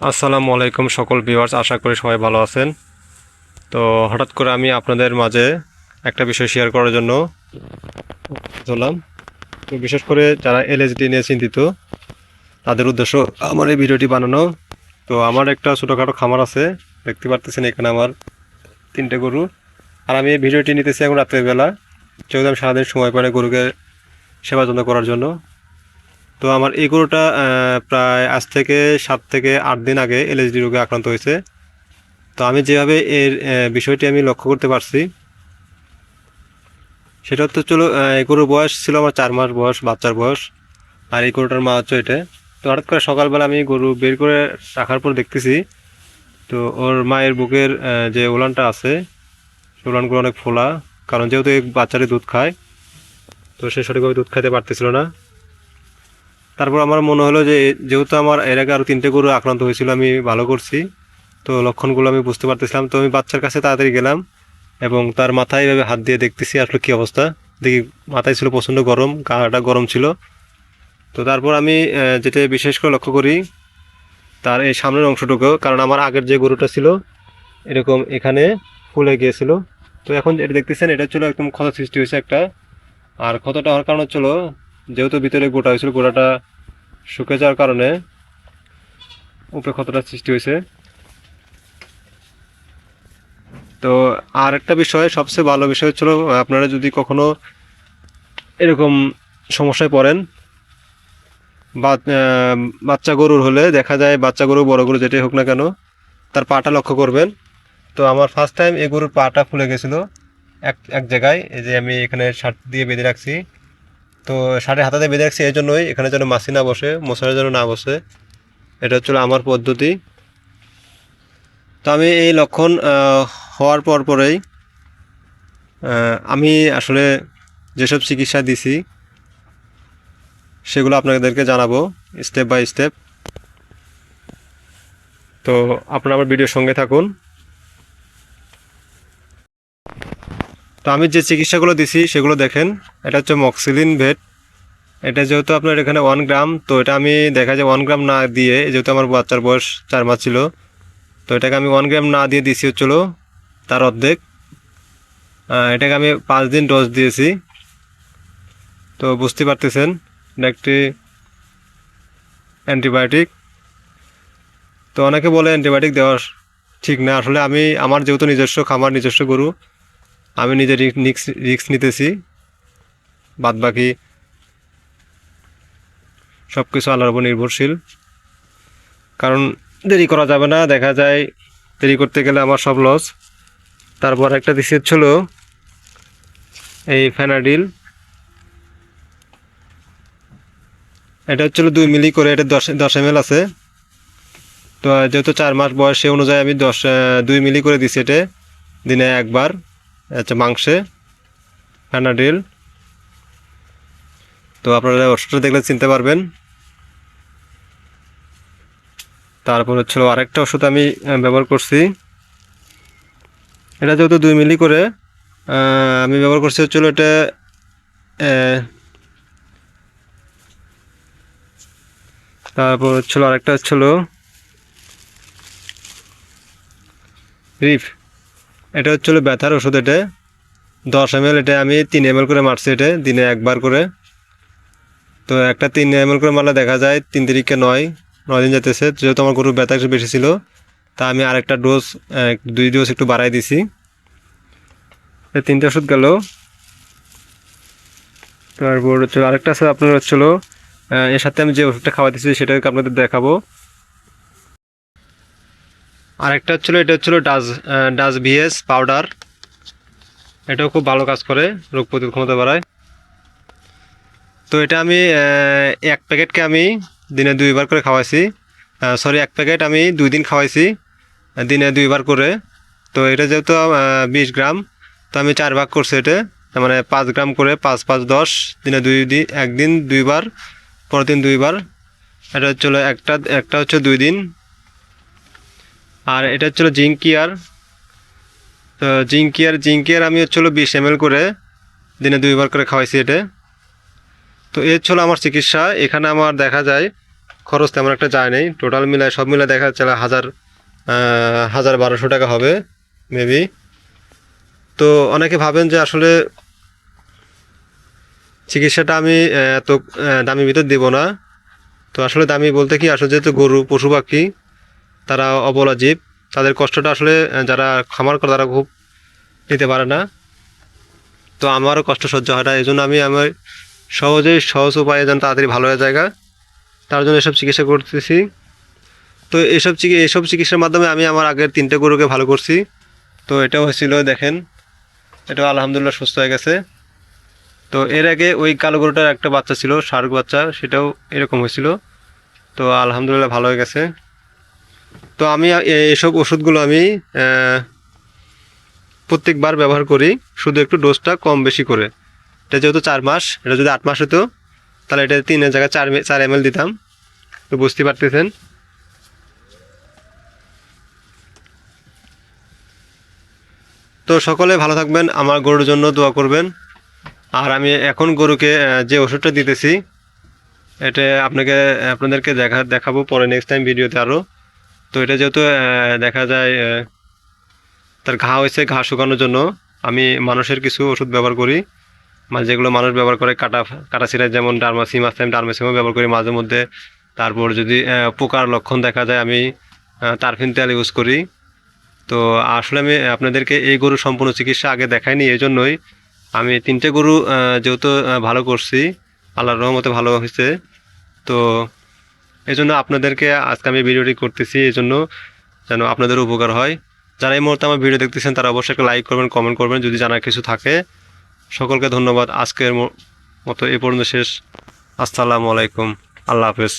আসসালামু আলাইকুম সকল ভিউয়ার্স, আশা করি সবাই ভালো আছেন। তো হঠাৎ করে আমি আপনাদের মাঝে একটা বিষয় শেয়ার করার জন্য চললাম। তো বিশেষ করে যারা এলএসডি নিয়ে চিন্তিত তাদের উদ্দেশ্য আমার এই ভিডিওটি বানানো। তো আমার একটা ছোটোখাটো খামার আছে, দেখতে পারতেছেন এখানে আমার 3টে গরু। আর আমি এই ভিডিওটি নিতেছি এখন রাত্রের বেলা, যেহেতু আমি সারাদিন সময় পাই না গরুকে সেবা যত্ন করার জন্য। তো আমার এই গরুটা প্রায় আজ থেকে 7 থেকে 8 দিন আগে এলএসডি রোগে আক্রান্ত হয়েছে। তো আমি যেভাবে এর বিষয়টি আমি লক্ষ্য করতে পারছি সেটা হচ্ছে, চলো এই গরুর বয়স ছিল আমার 4 মাস বয়স, বাচ্চার বয়স। আর এই গরুটার মা হচ্ছে এটা। তো হঠাৎ করে সকালবেলা আমি গরু বের করে রাখার পর দেখতেছি, তো ওর মায়ের বুকের যে উলানটা আছে সেই উলানগুলো অনেক ফোলা। কারণ যেহেতু এই বাচ্চারই দুধ খায়, তো সে সঠিকভাবে দুধ খাইতে পারতেছিল না। তারপর আমার মনে হলো যে যেহেতু আমার এর আগে আরও 3টে গরু আক্রান্ত হয়েছিল, আমি ভালো করছি, তো লক্ষণগুলো আমি বুঝতে পারতেছিলাম। তো আমি বাচ্চার কাছে তাড়াতাড়ি গেলাম এবং তার মাথায় এভাবে হাত দিয়ে দেখতেছি আসলে কী অবস্থা। দেখি মাথায় ছিল প্রচণ্ড গরম, গাটা গরম ছিল। তো তারপর আমি যেটা বিশেষ করে লক্ষ্য করি তার এই সামনের অংশটুকু, কারণ আমার আগের যে গরুটা ছিল এরকম এখানে ফুলে গিয়েছিল। তো এখন এটা দেখতেছেন, এটা ছিল একদম ক্ষত সৃষ্টি হয়েছে একটা। আর ক্ষতটা হওয়ার কারণ হচ্ছিল, যেহেতু ভিতরে গোটা হয়েছিল, গোটাটা শুকে যাওয়ার কারণে উপরে ক্ষতটা সৃষ্টি হয়েছে। তো আর একটা বিষয়, সবচেয়ে ভালো বিষয় হচ্ছিল, আপনারা যদি কখনো এরকম সমস্যায় পড়েন বা বাচ্চা গরুর হলে দেখা যায়, বাচ্চা গরু বড় গরু যেটাই হোক না কেন, তার পাটা লক্ষ্য করবেন। তো আমার ফার্স্ট টাইম এই গরুর পাটা ফুলে গেছিলো এক এক জায়গায়। এই যে আমি এখানে শার্ট দিয়ে বেঁধে রাখছি, তো শার্টের হাতাতে বেঁধে রাখছি এই জন্যই, এখানে যেন মাছি না বসে, মশার যেন না বসে। এটা হচ্ছিল আমার পদ্ধতি। তো আমি এই লক্ষণ হওয়ার পরেই আমি আসলে যেসব চিকিৎসা দিছি সেগুলো আপনাদেরকে জানাবো স্টেপ বাই স্টেপ। তো আপনারা আমার ভিডিওর সঙ্গে থাকুন। তো আমি যে চিকিৎসাগুলো দিছি সেগুলো দেখেন। এটা হচ্ছে মক্সিলিন ভেট। এটা যেহেতু আপনার এখানে 1 গ্রাম, তো এটা আমি দেখা যায় 1 গ্রাম না দিয়ে, যেহেতু আমার বাচ্চার বয়স 4 মাস ছিল, তো এটাকে আমি 1 গ্রাম না দিয়ে দিছি হচ্ছিল তার অর্ধেক। এটাকে আমি 5 দিন ডোজ দিয়েছি। তো বুঝতে পারতেছেন এটা একটি অ্যান্টিবায়োটিক। তো অনেকে বলে অ্যান্টিবায়োটিক দেওয়া ঠিক না। আসলে আমি আমার যেহেতু নিজস্ব খামার, নিজস্ব গরু, আমি নিজে রিস্ক নিতেছি। বাদ বাকি সব কিছু আল্লাহর উপর নির্ভরশীল। কারণ দেরি করা যাবে না, দেখা যায় দেরি করতে গেলে আমার সব লস। তারপর একটা দিছি হচ্ছিল এই ফেনাডিল। এটা হচ্ছিল 2 মিলি করে, এটা 10 ml আছে। তো যেহেতু 4 মাস বয়স, সে অনুযায়ী আমি 2 মিলি করে দিছি এটা দিনে একবার। আচ্ছা, মাংসে ফেনাডিল। তো আপনারা ওষুধটা দেখলে চিনতে পারবেন। তারপর হচ্ছিল আরেকটা ওষুধ আমি ব্যবহার করছি। এটা যেহেতু 2 মিলি করে আমি ব্যবহার করছি হচ্ছিল এটা তারপর হচ্ছিল আরেকটা হচ্ছিল রিফ। এটা হচ্ছিল ব্যথার ওষুধ। এটা 10 ml, এটা আমি 3 ml করে মারছি এটা দিনে একবার করে। তো একটা 3 ml করে মারলে দেখা যায় 3 তারিখে 9 দিন যেতেছে। যেহেতু আমার গরুর ব্যথা একটু বেশি ছিল, তা আমি আরেকটা ডোজ, 2 ডোজ একটু বাড়াই দিছি। 3টে ওষুধ গেল। তারপর হচ্ছিল আরেকটা আছে আপনার হচ্ছিল, এর সাথে আমি যে ওষুধটা খাওয়া দিচ্ছি সেটাকে আপনাদের দেখাবো। আরেকটা হচ্ছিল, এটা হচ্ছিল ডাজ ভিএস পাউডার। এটাও খুব ভালো কাজ করে, রোগ প্রতিরোধ ক্ষমতা বাড়ায়। তো এটা আমি 1 প্যাকেটকে আমি দিনে 2বার করে খাওয়াইছি। সরি, 1 প্যাকেট আমি 2 দিন খাওয়াইছি, দিনে 2বার করে। তো এটা যেহেতু 20 গ্রাম, তো আমি 4 ভাগ করছি এটা, তার মানে 5 গ্রাম করে, 5 5 10, দিনে 2 দিন, একদিন 2বার, পরের দিন 2বার। এটা হচ্ছিলো একটা হচ্ছে 2 দিন। আর এটা হচ্ছিলো জিঙ্ক কেয়ার। তো জিঙ্ক কেয়ার আমি হচ্ছিলো 20 ml করে দিনে 2বার করে খাওয়াইছি এটা। তো এর ছিল আমার চিকিৎসা। এখানে আমার দেখা যায় খরচ তেমন একটা যায় নেই, টোটাল মিলায় সব মিলে দেখা যাচ্ছে 1,000-1,200 টাকা হবে মেবি। তো অনেকে ভাবেন যে আসলে চিকিৎসাটা আমি এত দামি ভিতর দেবো না। তো আসলে দামি বলতে কি, আসলে যেহেতু গরু পশু পাখি তারা অবলা জীব, তাদের কষ্টটা আসলে যারা খামার করে তারা খুব নিতে পারে না। তো আমারও কষ্ট সহ্য হয় না, এই জন্য আমি আমার সহজ উপায়ে যেন তাড়াতাড়ি ভালো হয়ে যায়, তার জন্য এসব চিকিৎসা করতেছি। তো এসব চিকিৎসার মাধ্যমে আমি আমার আগের 3টে গরুকে ভালো করছি। তো এটাও হয়েছিল, দেখেন এটাও আলহামদুলিল্লাহ সুস্থ হয়ে গেছে। তো এর আগে ওই কালো গরুটার একটা বাচ্চা ছিল, ষাঁড় বাচ্চা, সেটাও এরকম হয়েছিল। তো আলহামদুলিল্লাহ ভালো হয়ে গেছে। তো আমি এসব ওষুধগুলো আমি প্রত্যেকবার ব্যবহার করি, শুধু একটু ডোজটা কম বেশি করে। এটা যেহেতু 4 মাস, এটা যদি 8 মাস হতো তাহলে এটা 3-এর জায়গায় 4 ml দিতাম। তো বুঝতে পারতেছেন। তো সকলে ভালো থাকবেন, আমার গরুর জন্য দোয়া করবেন। আর আমি এখন গরুকে যে ওষুধটা দিতেছি এটা আপনাদেরকে দেখাবো পরে নেক্সট টাইম ভিডিওতে আরও। তো এটা যেহেতু দেখা যায় তার ঘা হয়েছে, ঘা শুকানোর জন্য আমি মানুষের কিছু ওষুধ ব্যবহার করি, মানে যেগুলো মানুষ ব্যবহার করে কাটা ছিঁড়ায়, যেমন ডার্মাসিম আছে, আমি ডার্মাসিমও ব্যবহার করি মাঝে মধ্যে। তারপর যদি পোকার লক্ষণ দেখা যায় আমি তারফিন তেল ইউজ করি। তো আসলে আমি আপনাদেরকে এই গরু সম্পূর্ণ চিকিৎসা আগে দেখাইনি, এই জন্যই আমি 3টে গরু যেহেতু ভালো করছি, আল্লাহর রহমতে ভালো হয়েছে। তো এই জন্য আপনাদেরকে আজকে আমি ভিডিওটি করতেছি, এই জন্য যেন আপনাদের উপকার হয়। যারা এই মুহূর্তে আমার ভিডিও দেখতেছেন তারা অবশ্যই একটা লাইক করবেন, কমেন্ট করবেন যদি জানার কিছু থাকে। সকলকে ধন্যবাদ। আজকের মতো এই পর্যন্ত শেষ। আসসালামু আলাইকুম, আল্লাহ হাফেজ।